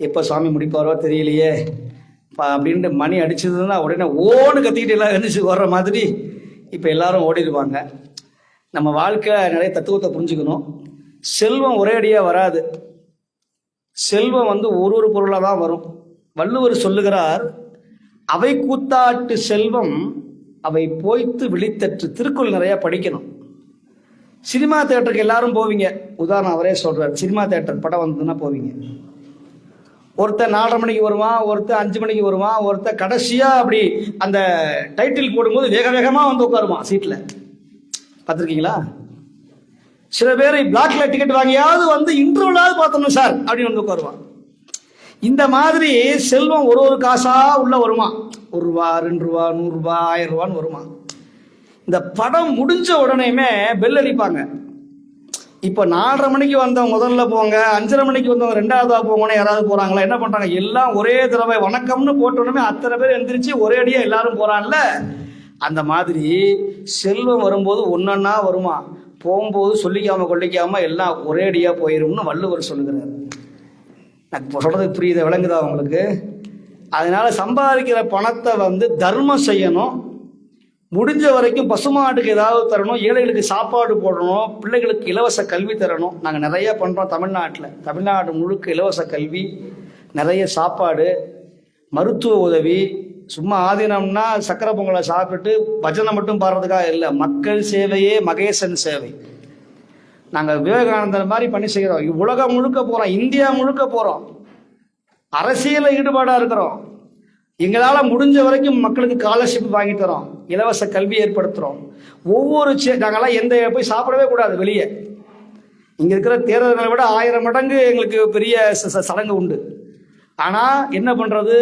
எப்போ சுவாமி முடிப்பாரோ தெரியலையே அப்படின்ட்டு மணி அடிச்சதுன்னா உடனே ஓடு கத்திக்கிட்டு எல்லாம் எழுந்துச்சு வர்ற மாதிரி இப்போ எல்லாரும் ஓடிடுவாங்க. நம்ம வாழ்க்கை நிறைய தத்துவத்தை புரிஞ்சுக்கணும். செல்வம் ஒரே அடியாக வராது, செல்வம் ஒரு பொருளாக தான் வரும். வள்ளுவர் சொல்லுகிறார், அவை கூத்தாட்டு செல்வம் அவை போய்த்து விழித்தற்று. திருக்குறள் நிறைய படிக்கணும். சினிமா தேட்டருக்கு எல்லாரும் போவீங்க, உதாரணம் அவரே சொல்றார், சினிமா தேட்டர் படம் வந்ததுன்னா போவீங்க. ஒருத்தர் 4:30 மணிக்கு வருவான், ஒருத்தர் 5 மணிக்கு வருவான், ஒருத்தர் கடைசியா அப்படி அந்த டைட்டில் போடும்போது வேக வேகமா வந்து உட்காருவான் சீட்ல. பார்த்துருக்கீங்களா? சில பேர் பிளாக்ல டிக்கெட் வாங்கியாவது வந்து இன்டர்வலாவது பார்த்தோம் சார் அப்படின்னு வந்து உட்காருவான். இந்த மாதிரி செல்வம் ஒரு காசா உள்ள வருமா, 1 ரூபா 2 ரூபா 100 ரூபா 1000 ரூபான்னு வருமா. இந்த படம் முடிஞ்ச உடனேயுமே பெல் அடிப்பாங்க. இப்போ 4:30 மணிக்கு வந்தவங்க முதல்ல போங்க, 5:30 மணிக்கு வந்தவங்க 2வதா போங்கன்னு யாராவது போறாங்களா? என்ன பண்றாங்க, எல்லாம் ஒரே தடவை வணக்கம்னு போட்டோடனே அத்தனை பேர் எந்திரிச்சு ஒரே அடியா எல்லாரும் போறான்ல. அந்த மாதிரி செல்வம் வரும்போது ஒன்னொன்னா வருமா, போகும்போது சொல்லிக்காம கொள்ளிக்காம எல்லாம் ஒரே அடியா போயிரும்னு வள்ளுவர் சொல்லுகிறார். நான் சொல்றது புரியுது, விளங்குதா உங்களுக்கு? அதனால சம்பாதிக்கிற பணத்தை தர்மம் செய்யணும். முடிஞ்ச வரைக்கும் பசுமாட்டுக்கு ஏதாவது தரணும், ஏழைகளுக்கு சாப்பாடு போடணும், பிள்ளைகளுக்கு இலவச கல்வி தரணும். நாங்கள் நிறைய பண்ணுறோம் தமிழ்நாடு முழுக்க இலவச கல்வி, நிறைய சாப்பாடு, மருத்துவ உதவி. சும்மா ஆதீனம்னா சக்கரை பொங்கலை சாப்பிட்டு பஜனை மட்டும் பாடுறதுக்காக இல்லை, மக்கள் சேவையே மகேசன் சேவை. நாங்கள் விவேகானந்தர் மாதிரி பண்ணி செய்கிறோம். உலகம் முழுக்க போகிறோம், இந்தியா முழுக்க போகிறோம், அரசியலில் ஈடுபாடாக இருக்கிறோம். எங்களால் முடிஞ்ச வரைக்கும் மக்களுக்கு ஸ்காலர்ஷிப் வாங்கி தரோம், இலவச கல்வி ஏற்படுத்துகிறோம். ஒவ்வொரு நாங்கள்லாம் எந்த போய் சாப்பிடவே கூடாது வெளியே. இங்கே இருக்கிற தேர்தல்களை விட 1000 மடங்கு எங்களுக்கு பெரிய சடங்கு உண்டு. ஆனால் என்ன பண்ணுறது,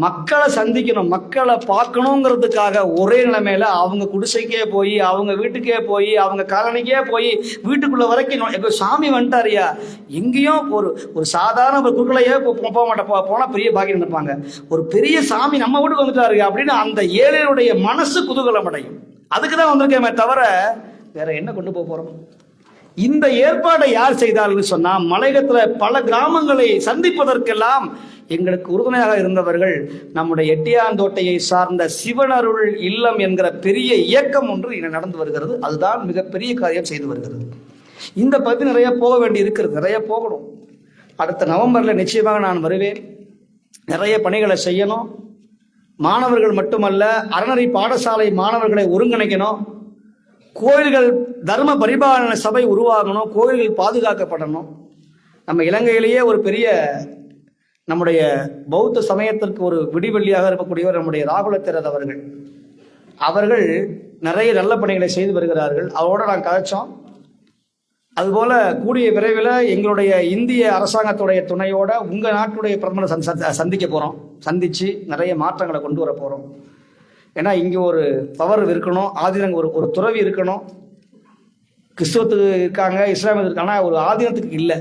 மக்களை சந்திக்கணும், மக்களை பார்க்கணுங்கிறதுக்காக ஒரே நிலைமையில அவங்க குடிசைக்கே போய், அவங்க வீட்டுக்கே போய், அவங்க காலனிக்கே போய், வீட்டுக்குள்ள வரைக்கும் சாமி வந்துட்டாரியா, எங்கேயும் ஒரு சாதாரண ஒரு குறுக்களையே போக மாட்டேன், போனா பெரிய பாக்கியம் நினைப்பாங்க. ஒரு பெரிய சாமி நம்ம வீட்டுக்கு வந்துட்டாரு அப்படின்னு அந்த ஏழையுடைய மனசு குதூகலம் அடையும். அதுக்கு தான் வந்திருக்கேமே தவிர வேற என்ன கொண்டு போறோம். இந்த ஏற்பாடை யார் செய்தார்கள் சொன்னா, மலையகத்துல பல கிராமங்களை சந்திப்பதற்கெல்லாம் எங்களுக்கு உறுதுணையாக இருந்தவர்கள் நம்முடைய எட்டியாந்தோட்டையை சார்ந்த சிவனருள் இல்லம் என்கிற பெரிய இயக்கம் ஒன்று நடந்து வருகிறது. அதுதான் மிகப்பெரிய காரியம் செய்து வருகிறது. இந்த பற்றி நிறைய போக வேண்டி இருக்கிறது, நிறைய போகணும். அடுத்த நவம்பர்ல நிச்சயமாக நான் வருவேன். நிறைய பணிகளை செய்யணும். மாணவர்கள் மட்டுமல்ல, அறநெறி பாடசாலை மாணவர்களை ஒருங்கிணைக்கணும். கோயில்கள் தர்ம பரிபாலன சபை உருவாகணும், கோயில்கள் பாதுகாக்கப்படணும். நம்ம இலங்கையிலேயே ஒரு பெரிய நம்முடைய பௌத்த சமயத்திற்கு ஒரு விடிவெள்ளியாக இருக்கக்கூடியவர் நம்முடைய ராகுலத்திரர் அவர்கள் நிறைய நல்ல பணிகளை செய்து வருகிறார்கள். அவரோட நான் கதைச்சோம். அதுபோல கூடிய விரைவில் எங்களுடைய இந்திய அரசாங்கத்துடைய துணையோட உங்கள் நாட்டுடைய பிரதமரை சந்திக்க போகிறோம். சந்தித்து நிறைய மாற்றங்களை கொண்டு வர போகிறோம். ஏன்னா இங்கே ஒரு பவர் இருக்கணும், ஆதீனங்க ஒரு துறவி இருக்கணும். கிறிஸ்தவத்துக்கு இருக்காங்க, இஸ்லாமியத்துக்கு இருக்காங்க, ஒரு ஆதீனத்துக்கு இல்லை.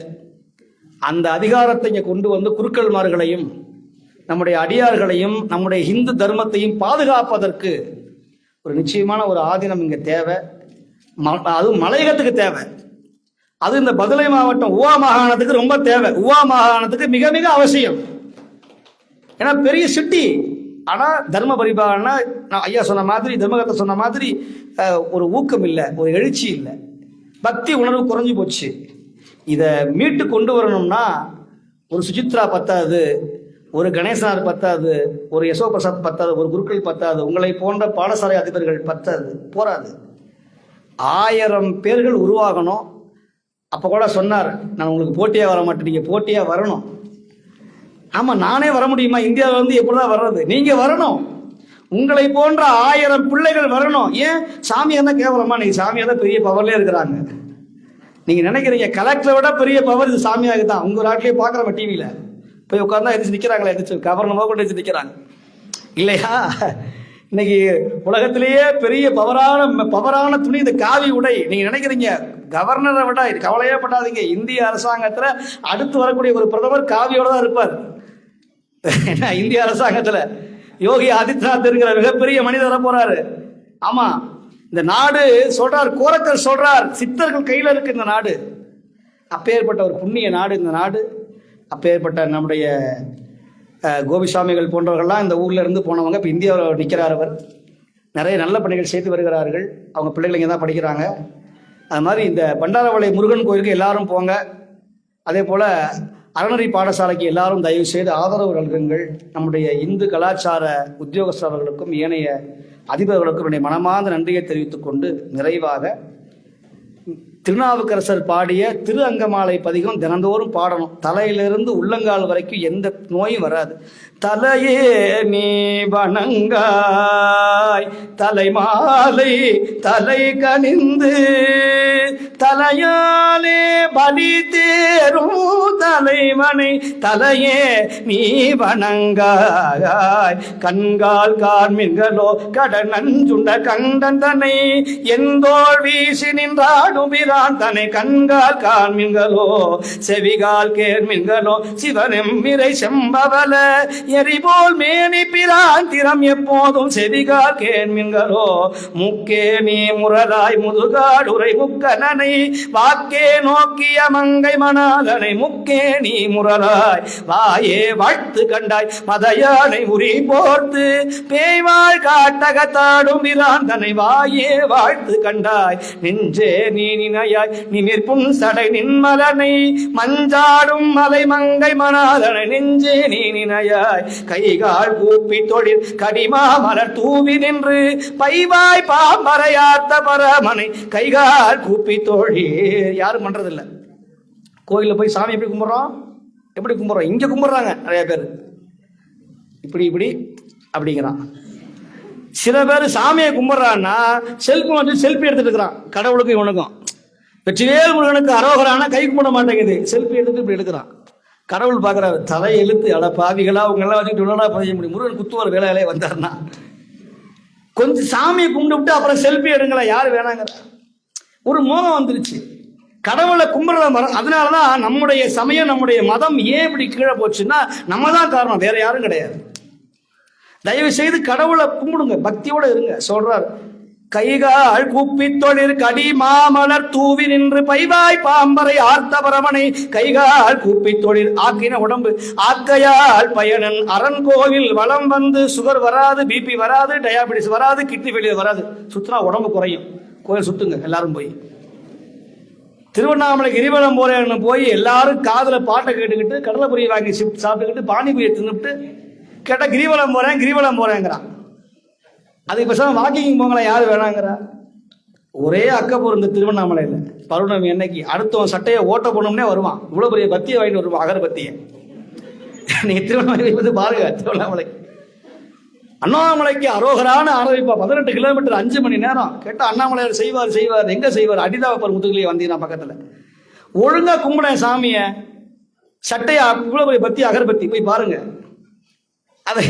அந்த அதிகாரத்தை இங்கே கொண்டு வந்து குருக்கள்மார்களையும் நம்முடைய அடியார்களையும் நம்முடைய இந்து தர்மத்தையும் பாதுகாப்பதற்கு ஒரு நிச்சயமான ஒரு ஆதீனம் இங்கே தேவை. அதுவும் மலையகத்துக்கு தேவை. அது இந்த பதுளை மாவட்டம் உவா மாகாணத்துக்கு ரொம்ப தேவை. உவா மாகாணத்துக்கு மிக மிக அவசியம். ஏன்னா பெரிய சிட்டி, ஆனால் தர்ம பரிபாலனா நான் ஐயா சொன்ன மாதிரி, தர்மகத்தை சொன்ன மாதிரி ஒரு ஊக்கம் இல்லை, ஒரு எழுச்சி இல்லை, பக்தி உணர்வு குறைஞ்சி போச்சு. இதை மீட்டு கொண்டு வரணும்னா ஒரு சுசித்ரா பத்தாது, ஒரு கணேசனார் பத்தாது, ஒரு யசோ பிரசாத் பத்தாது, ஒரு குருக்கள் பத்தாது, உங்களை போன்ற பாடசாலை அதிபர்கள் பத்தாது, போராது. 1000 பேர்கள் உருவாகணும். அப்போ கூட சொன்னார், நான் உங்களுக்கு போட்டியாக வர மாட்டேன், நீங்கள் போட்டியாக வரணும். ஆமாம், நானே வர முடியுமா? இந்தியாவில் வந்து எப்படிதான் வர்றது? நீங்கள் வரணும். உங்களை போன்ற 1000 பிள்ளைகள் வரணும். ஏன் சாமியாக தான் கேவலமா? நீங்கள் சாமியாக தான் பெரிய பவர்லேயே இருக்கிறாங்க. நீங்கள் நினைக்கிறீங்க கலெக்டரை விட பெரிய பவர் இது சாமியாக தான். உங்கள் நாட்டிலேயே பார்க்குறோம் டிவியில் போய் உட்காந்தா எதிர்த்து நிற்கிறாங்களே, எதிர்த்து கவர்னமாக கூட எதிர்த்து நிற்கிறாங்க இல்லையா? இன்னைக்கு உலகத்திலேயே பெரிய பவரான துணி இந்த காவி உடை. நீங்க நினைக்கிறீங்க கவர்னரை விட, இது கவலையே படாதீங்க, இந்திய அரசாங்கத்துல அடுத்து வரக்கூடிய ஒரு பிரதமர் காவியோட தான் இருப்பார். இந்திய அரசாங்கத்துல யோகி ஆதித்யநாத் இருக்கிற மிகப்பெரிய மனிதர் போறாரு. ஆமா, இந்த நாடு சொல்றார், கோரக்கர் சொல்றார், சித்தர்கள் கையில இருக்கு இந்த நாடு. அப்பேற்பட்ட ஒரு புண்ணிய நாடு இந்த நாடு. அப்பேற்பட்ட நம்முடைய கோபிசாமிகள் போன்றவர்கள்லாம் இந்த ஊர்ல இருந்து போனவங்க இப்போ இந்தியாவில் நிற்கிறார். அவர் நிறைய நல்ல பணிகள் செய்து வருகிறார்கள். அவங்க பிள்ளைகள் இங்கே தான் படிக்கிறாங்க. அது மாதிரி இந்த பண்டாரவளை முருகன் கோயிலுக்கு எல்லாரும் போங்க. அதே போல் அறநெறி பாடசாலைக்கு எல்லாரும் தயவு செய்து ஆதரவு நல்குங்கள். நம்முடைய இந்து கலாச்சார உத்தியோகஸ்தர்களுக்கும் ஏனைய அதிபர்களுக்கும் என்னுடைய மனமார்ந்த நன்றியை தெரிவித்துக் கொண்டு நிறைவாக திருநாவுக்கரசர் பாடிய திரு அங்கமாலை பதிகம் தினந்தோறும் பாடணும். தலையிலிருந்து உள்ளங்கால் வரைக்கும் எந்த நோயும் வராது. தலையே நீ வணங்காய் தலைமாலை தலை கனிந்து தலையாலே பலி தேரும் தலைவனை தலையே நீ வணங்காய் கண்கால் கார்மின்களோ கடனஞ்சுண்ட கண்டன் தன்னை எந்தோள் வீசி நின்றாடும் தன்னை கண்கால் காண்மின்களோ செவிகால் கேர்மின்களோ சிவனெம்மிரை செம்பவல எரிபோல் மேனி பிராந்திரம் எப்போதும் செவிகால் கேர்மின்களோ முக்கே நீ முரலாய் முதுகாடுரை முக்கனனை வாக்கே நோக்கிய மங்கை மணாலனை முக்கே நீ முரலாய் வாயே வாழ்த்து கண்டாய் மதையானை உரி போர்த்து பேய்வாள் காட்டகத்தாடும் பிராந்தனை வாயே வாழ்த்து கண்டாய் நெஞ்சே நீ நினையாய் நிமிர்ப்பும் சடை நின்மலனை மஞ்சாடும் மலை மங்கை மணாதனை நெஞ்சே நீ நினையாய் கைகால் கூப்பி தொழில் கடிமா மலர் தூவி நின்று பைவாய் பாம்பரையார்த்த பரமனை கைகால் கூப்பி தொழில் யாரும் பண்றதில்லை. கோயிலில் போய் சாமி எப்படி கும்பிட்றோம்? எப்படி கும்பிட்றோம்? இங்கே கும்பிட்றாங்க நிறைய பேர், இப்படி இப்படி அப்படிங்கிறான். சில பேர் சாமியை கும்பிட்றான்னா செல்ஃபி வந்து செல்ஃபி எடுத்துட்டு இருக்கிறான். கடவுளுக்கும் இவனுக்கும் வெற்றிவேல் முருகனுக்கு அரோகரான கை கும்பிட மாட்டேங்குது, செல்ஃபி எடுத்துட்டு இப்படி எடுக்கிறான். கடவுள் பார்க்குறாரு, தலை எழுத்து அட பாவிகளா அவங்க எல்லாம் வச்சுக்கிட்டு உள்ளடா பதிய முடியும். முருகன் குத்துவார் வேலையிலே வந்தாருன்னா கொஞ்சம் சாமியை கும்பிட்டு விட்டு அப்புறம் செல்ஃபி எடுங்களா, யார் வேணாங்கிற ஒரு மோகம் வந்துருச்சு. கடவுளை கும்பிடுற மரம். அதனாலதான் நம்முடைய சமயம் நம்முடைய மதம் ஏன் இப்படி கீழே போச்சுன்னா நம்ம தான் காரணம், வேற யாரும் கிடையாது. தயவு செய்து கடவுளை கும்பிடுங்க, பக்தியோட இருங்க. சொல்றார், கைகால் கூப்பி தொழில் கடி மாமலர் தூவி நின்று பைவாய் பாம்பரை ஆர்த்தபரமனை கைகால் கூப்பி தொழில் ஆக்கின உடம்பு ஆக்கையால் பயனன் அரண் கோவில் வளம் வந்து சுகர் வராது, பிபி வராது, டயாபிட்டிஸ் வராது, கிட்னி ஃபெயிலியர் வராது. சுத்தினா உடம்பு குறையும். கோயில் சுத்துங்க எல்லாரும் போய். திருவண்ணாமலை கிரிவலம் போறேன்னு போய் எல்லாரும் காதுல பாட்டை கேட்டுக்கிட்டு கடலை பொரி வாங்கி சாப்பிட்டுக்கிட்டு பானிபூரியை தின்னுட்டு கேட்டா கிரிவலம் போறேங்கிறான். அதுக்கு பேசாம வாக்கிங் போங்களா, யாரு வேணாங்கிறா? ஒரே அக்கப்பூர் இந்த திருவண்ணாமலையில் பௌர்ணமி அன்னைக்கு அடுத்தவன் சட்டையை ஓட்ட போனோம்னே வருவான். இவ்வளவு பெரிய பத்தியை வாங்கிட்டு வருவான், அகர்பத்தியை. நீங்க திருவண்ணாமலை வந்து பாருங்க. திருவண்ணாமலை அண்ணாமலைக்கு அரோகரான ஆரம்பிப்பா 18 கிலோமீட்டர் 5 மணி நேரம். கேட்டா அண்ணாமலையார் செய்வார் எங்க செய்வார்? அடிதாவப்பர் முதுகுலி வந்தீங்கன்னா பக்கத்துல ஒழுங்கா கும்பிட சாமிய சட்டையா இவ்வளவு பெரிய பத்தி அகர்பத்தி போய் பாருங்க. அதை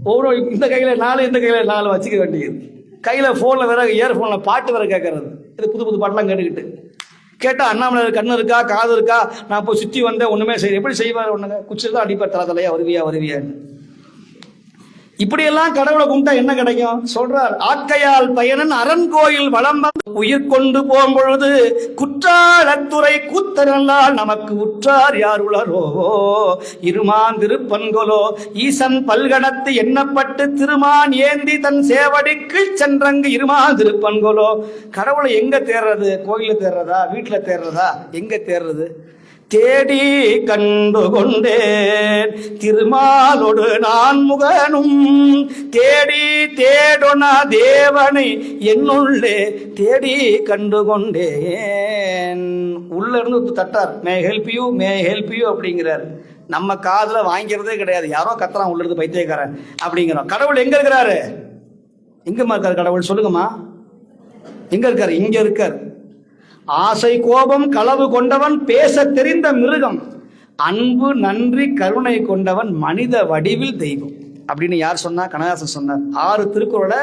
ஒவ்வொரு இந்த கையில 4 இந்த கையில 4 வச்சுக்க வேண்டியது. கையில போன்ல வேற இயர்போன்ல பாட்டு வேற கேட்கறது. இது புது புது பாட்டெல்லாம் கேட்டுக்கிட்டு கேட்டா அண்ணாமலை கண்ணு இருக்கா காது இருக்கா, நான் போய் சுத்தி வந்தேன் ஒண்ணுமே செய்ய. எப்படி செய்வார்? ஒண்ணுங்க குச்சில் தான் அடிப்பார், தலையா வருவியான்னு. இப்படியெல்லாம் கடவுளை கும்பிட்டா என்ன கிடைக்கும்? சொல்றார், ஆக்கையால் பயனன் அரண் கோயில் வளம் உயிர் கொண்டு போகும் பொழுது குற்றாலத்துறை கூத்தரல்லால் நமக்கு உற்றார் யார் உளரோ இருமான் திருப்பன்கொலோ ஈசன் பல்கடத்து எண்ணப்பட்டு திருமான் ஏந்தி தன் சேவடிக்கு சென்றங்கு இருமான் திருப்பன்கொலோ. கடவுளை எங்க தேர்றது? கோயில தேர்றதா? வீட்டுல தேர்றதா? எங்க தேர்றது? தேடி கண்டு கொண்டேன் திருமாலோடு நான் முகனும் தேடி தேடொன தேவனை என்னுள்ளே தேடி கண்டு கொண்டேன். உள்ள இருந்து தட்டார், may help you may help you அப்படிங்கிறார். நம்ம காதுல வாங்கிறதே கிடையாது, யாரோ கத்துறான் உள்ள இருந்து பைத்தியக்காரன் அப்படிங்கிறோம். கடவுள் எங்க இருக்கிறாரு? எங்கம்மா இருக்காரு கடவுள்? சொல்லுங்கம்மா, எங்க இருக்காரு? இங்க இருக்கார். ஆசை கோபம் களவு கொண்டவன், பேச தெரிந்த மிருகம், அன்பு நன்றி கருணை கொண்டவன், மனித வடிவில் தெய்வம் அப்படின்னு யார் சொன்னா? கண்ணதாசன் சொன்னார். 6 திருக்குறளை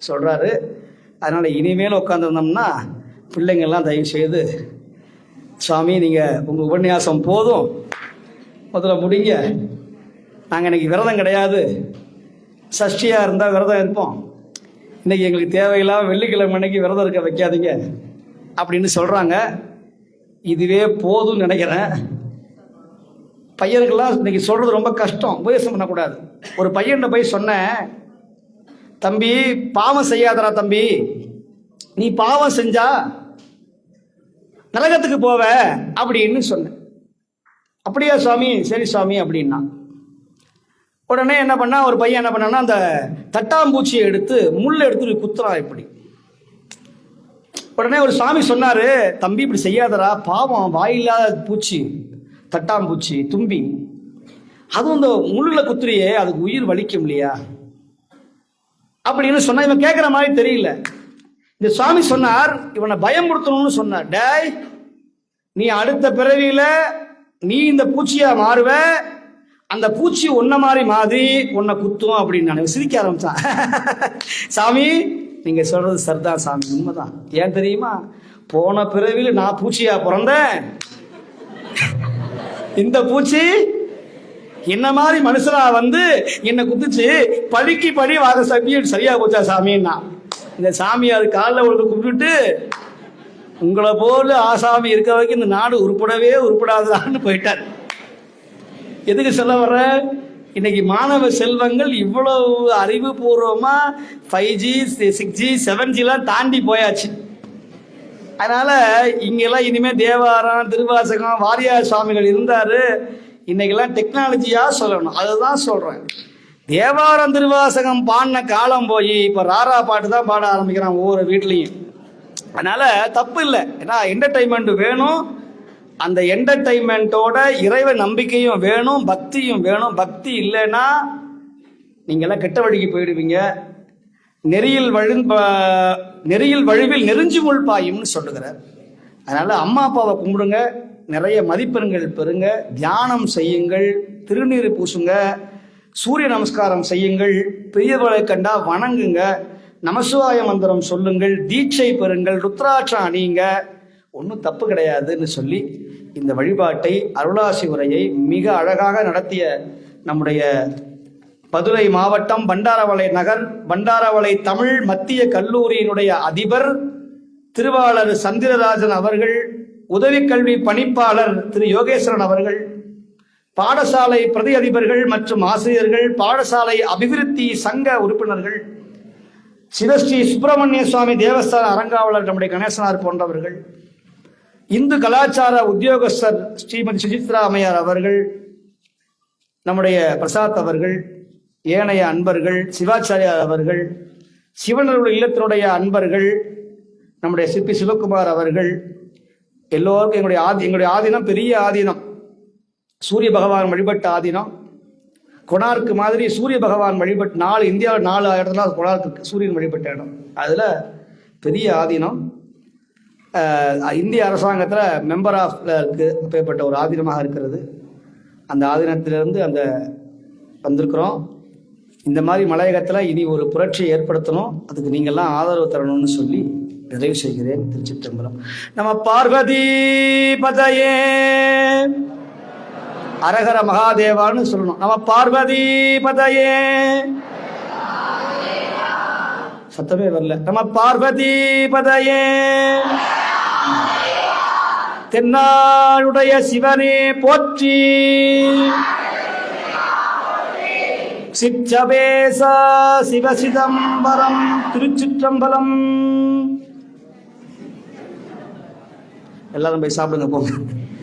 சொல்றாரு. அதனால இனிமேல் உட்காந்துருந்தோம்னா பிள்ளைங்கள்லாம் தயவு செய்து, சுவாமி நீங்க உங்க உபன்யாசம் போதும், முதல்ல முடிங்க, நாங்கள் இன்னைக்கு விரதம் கிடையாது, சஷ்டியா இருந்தால் விரதம் இருப்போம், இன்னைக்கு எங்களுக்கு தேவையில்லாம வெள்ளிக்கிழமை அன்னைக்கு விரதம் இருக்க வைக்காதீங்க அப்படின்னு சொல்றாங்க. இதுவே போதும்னு நினைக்கிறேன். பையனுக்கெல்லாம் இன்னைக்கு சொல்றது ரொம்ப கஷ்டம், உபதேசம் பண்ணக்கூடாது. ஒரு பையன் போய் சொன்னேன், தம்பி பாவம் செய்யாதரா தம்பி, நீ பாவம் செஞ்சா நரகத்துக்கு போவ அப்படின்னு சொன்னேன். அப்படியா சுவாமி? சரி சுவாமி அப்படின்னா. உடனே என்ன பண்ணா, ஒரு பையன் என்ன பண்ணான்னா, அந்த தட்டாம்பூச்சியை எடுத்து முள் எடுத்து குத்துறான் இப்படி. உடனே ஒரு சாமி சொன்னாரு, தம்பி இப்படி செய்யாதரா, பாவம், வாயில்லாத பூச்சி, தட்டாம்பூச்சி, தும்பி, அதுவும் இந்த முள்ளுல குத்துறியே, அதுக்கு உயிர் வலிக்கும் இல்லையா அப்படின்னு சொன்னா. இவன் கேட்கிற மாதிரி தெரியல. இந்த சுவாமி சொன்னார், இவனை பயமுறுத்தணும்னு சொன்னார். டேய், நீ அடுத்த பிறவியில நீ இந்த பூச்சியா மாறுவ, அந்த பூச்சி உன்ன மாதிரி உன்னை குத்தும் அப்படின்னு நான் சிரிக்க ஆரம்பிச்சான். சாமி நீங்க சொல்றது சரிதான் சாமி, உண்மைதான். ஏன் தெரியுமா? போன பிறவியில் நான் பூச்சியா பிறந்தேன், இந்த பூச்சி என்ன மாதிரி மனுஷனா வந்து என்னை குத்துச்சு, பழிக்கு பழி வாங்க சாமி, சரியா போச்சா சாமின்னா. இந்த சாமியார் காலில் ஒரு கும்பிட்டு, உங்களை போல ஆசாமி இருக்க வரைக்கும் இந்த நாடு உருப்படவே உருப்படாதான்னு போயிட்டார். எதுக்கு சொல்ல வர்ற? இன்னைக்கு மாணவ செல்வங்கள் இவ்வளவு அறிவுபூர்வமா 5G 6G 7Gலாம் தாண்டி போயாச்சு. அதனால இங்கெல்லாம் இனிமே தேவாரம் திருவாசகம் வாரியார் சுவாமிகள் இருந்தாரு, இன்னைக்கெல்லாம் டெக்னாலஜியா சொல்லணும். அதுதான் சொல்றேன். தேவாரம் திருவாசகம் பாடின காலம் போய் இப்ப ராரா பாட்டு தான் பாட ஆரம்பிக்கிறான் ஒவ்வொரு வீட்லையும். அதனால தப்பு இல்லை, ஏன்னா என்டர்டைன்மெண்ட் வேணும். அந்த என்டர்டைன்மெண்ட்டோட இறைவ நம்பிக்கையும் வேணும், பக்தியும் வேணும். பக்தி இல்லைன்னா நீங்கெல்லாம் கெட்ட வழிக்கு போயிடுவீங்க. நெறியில் வழுவில் நெருஞ்சி முள் பாயும்னு சொல்லுகிறார். அதனால அம்மா அப்பாவை கும்பிடுங்க, நிறைய மதிப்பெண்கள் பெறுங்க, தியானம் செய்யுங்கள், திருநீர் பூசுங்க, சூரிய நமஸ்காரம் செய்யுங்கள், பெரியவர்களை கண்டா வணங்குங்க, நமசிவாய மந்திரம் சொல்லுங்கள், தீட்சை பெறுங்கள், ருத்ராட்சம் அணியுங்க, ஒன்றும் தப்பு கிடையாதுன்னு சொல்லி இந்த வழிபாட்டை, அருளாசி உரையை மிக அழகாக நடத்திய நம்முடைய மதுரை மாவட்டம் பண்டாரவளை நகர் பண்டாரவளை தமிழ் மத்திய கல்லூரியினுடைய அதிபர் திருவாளர் சந்திரராஜன் அவர்கள், உதவி கல்வி பணிப்பாளர் திரு யோகேஸ்வரன் அவர்கள், பாடசாலை பிரதி அதிபர்கள் மற்றும் ஆசிரியர்கள், பாடசாலை அபிவிருத்தி சங்க உறுப்பினர்கள், சிவஸ்ரீ சுப்பிரமணிய சுவாமி தேவஸ்தான அரங்காவலர் நம்முடைய கணேசனார் போன்றவர்கள், இந்து கலாச்சார உத்தியோகஸ்தர் ஸ்ரீமதி சுசித்ரா அம்மையார் அவர்கள், நம்முடைய பிரசாத் அவர்கள், ஏனைய அன்பர்கள், சிவாச்சாரியார் அவர்கள், சிவனருடைய இல்லத்தினுடைய அன்பர்கள், நம்முடைய சிற்பி சிவகுமார் அவர்கள், எல்லோருக்கும் எங்களுடைய ஆதீனம் பெரிய ஆதீனம், சூரிய பகவான் வழிபட்ட ஆதீனம். கொனார்க்கு மாதிரி சூரிய பகவான் வழிபட்டு இந்தியாவில் 4 இடத்துல கொனார்க்கு சூரியன் வழிபட்ட இடம். அதில் பெரிய ஆதீனம். இந்திய அரசாங்கத்தில் மெம்பர் ஆஃப்ல இருக்கு, அப்பேற்பட்ட ஒரு ஆதீனமாக இருக்கிறது. அந்த ஆதீனத்திலிருந்து வந்திருக்கிறோம். இந்த மாதிரி மலையகத்தில் இனி ஒரு புரட்சியை ஏற்படுத்தணும், அதுக்கு நீங்கள்லாம் ஆதரவு தரணும்னு சொல்லி நிறைவு செய்கிறேன். திருச்சிற்றம்பலம். நம்ம பார்வதி பதையே அரகர மகாதேவான்னு சொல்லணும். நம்ம பார்வதி பதையே, சத்தமே வரல. நம்ம பார்வதி பதையே, தென்னாடுடைய சிவனே போற்றி, சிற்றபேசா சிவசிதம்பரம். திருச்சிற்றம்பலம். எல்லாரும் போய் சாப்பிடுங்க போங்க.